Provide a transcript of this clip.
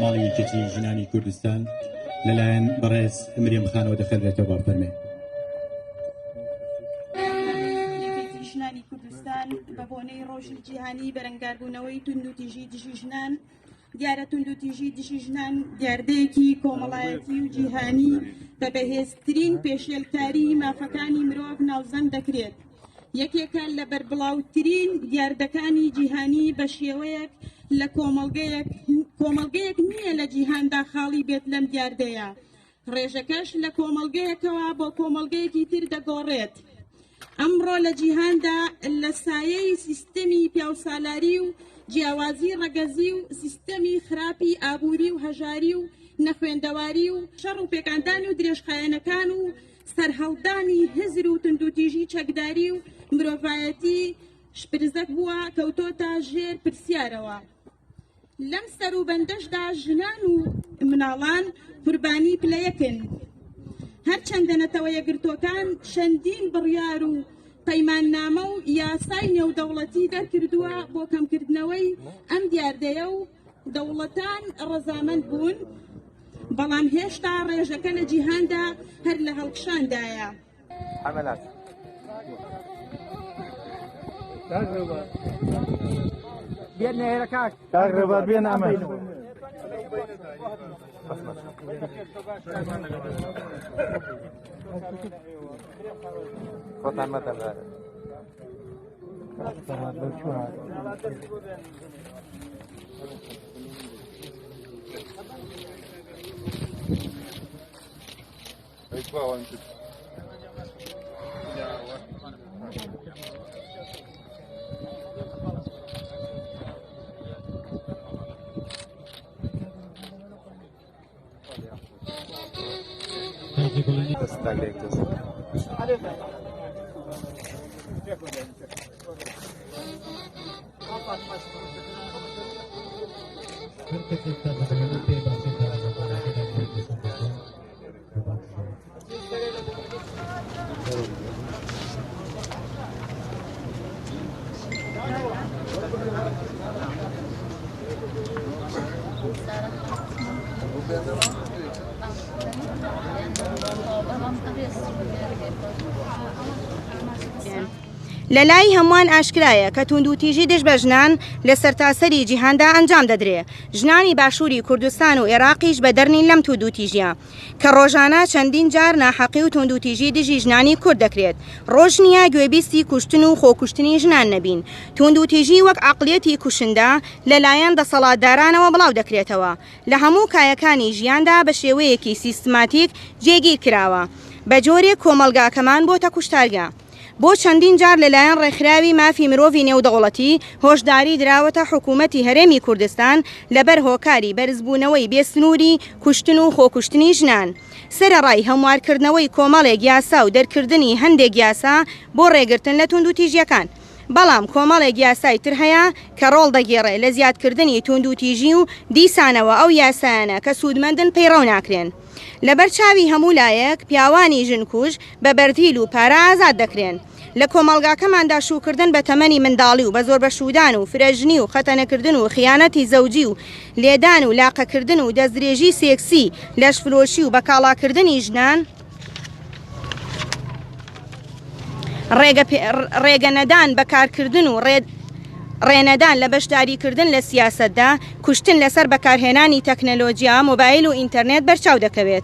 ماڵی ملکێتی ژنانی کوردستان لەلایەن بەڕێز مریەم خانەوە دەخەرێتەوە با فەرمێ. ژنانی کوردستان بە بۆنەی ڕۆژی جیهانی بەرەنگاربوونەوەی تونند و تیژی دژی ژنان دیارە تونند و تیژی دژی ژنان دیاردەیەکی کۆمەڵایەتی و جیهانی بە بەهێزترین پێشێلکاری مافەکانی مرۆڤ ناوزەنگ دەکرێت. یەکێکە لە بەربڵاوترین دیاردەکانی جیهانی بە شێوەیەک لە کۆمەڵگەیەک نییە لە جیهاندا خاڵی بێت لەم دیاردەیە. ڕێژەکەش لە کۆمەڵگەیەکەوە بۆ کۆمەڵگەیەکی تر دەگۆڕێت. ئەمڕۆ لە جیهاندا لە سایەی سیستەمی پیاوسالاری و جیاوازی ڕەگەزی و سیستەمی خراپی ئابووری و هەژاری و نەخوێندەواری و شەڕ و پێکاندانی و درێژخایەنەکان و سەرهەڵدانی هزر و تونندوتیژی چەکداری و مرۆڤایەتی شپرزەک بووە کەوتۆتە ژێر پرسیارەوە. لەم سەروبەندەشدا ژنان و مناڵان قوربانی پلەیەکن. هەرچەندە نەتەوە یەکگرتوەکان چەندین بڕیار و پەیماننامە و یاسای نێودەوڵەتی دەرکردووە بۆ کەمکردنەوەی ئەم دیاردەیە و دەوڵەتان ڕەزامەند بوون، بەڵام هێشتا ڕێژەکە لە جیهاندا هەر لە هەڵکشاندایە. بێن نێرە کاک ڕێبەر بێن ئەمە خۆتان مەتەبە لە لای هەمووان ئاشکرایە کە توندوتیژی دژ بە ژنان لە سەرتاسەری جیهاندا ئەنجام دەدرێت. ژنانی باشووری کوردستان و عێراقیش بە دەرنین لەم توندوتیژیە کە ڕۆژانە چەندین جار ناحەقی و توندوتیژی دژی ژنانی کورد دەکرێت. ڕۆژ نییە گوێبیستی کوشتن و خۆکوشتنی ژنان نەبین. توندوتیژی وەک عەقڵیەتی کوشندە لەلایەن دەسەڵاتدارانەوە بڵاو دەکرێتەوە. لە هەموو کایەکانی ژیاندا بە شێوەیەکی سیستماتیک جێگیر کراوە. بە جۆرێک کۆمەلگاکەمان بۆتە کوشتارگا. بۆ چەندین جار لەلایەن ڕێکخراوی مافی مرۆڤی نێودەوڵەتی هۆشداری دراوەتە حکوومەتی هەرێمی کوردستان لەبەر هۆکاری بەرزبوونەوەی بێسنووری کوشتن و خۆکوشتنی ژنان. سەرەڕای هەموارکردنەوەی کۆمەڵێک یاسا و دەرکردنی هەندێک یاسا بۆ ڕێگرتن لە توندوتیژیەکان. بەڵام کۆمەڵێک یاسای تر هەیە کە ڕۆڵ دەگێڕێ لە زیادکردنی توندوتیژی و دیسانەوە ئەو یاسایانە کە سوودمەندن پەیڕەو ناکرێن. لەبەر چاوی هەموو لایەک پیاوانی ژنکوژ بە بەردیل و پارە ئازاد دەکرێن. لە کۆمەڵگاکەماندا شوکردن بە تەمەنی منداڵی و بە زۆر بەشودان و فرەژنی و خەتەنەکردن و خیانەتی زەوجی و لێدان و لاقەکردن و دەستدرێژی سێکسی لەشفرۆشی و بەکاڵاکردنی ژنان ڕێگەنەدان بەکارکردن و ڕێنەدان لە بەشداریکردن لە سیاسەتدا کوشتن لەسەر بەکارهێنانی تەکنەلۆجیا مۆبایل و ئینتەرنێت بەرچاو دەکەوێت.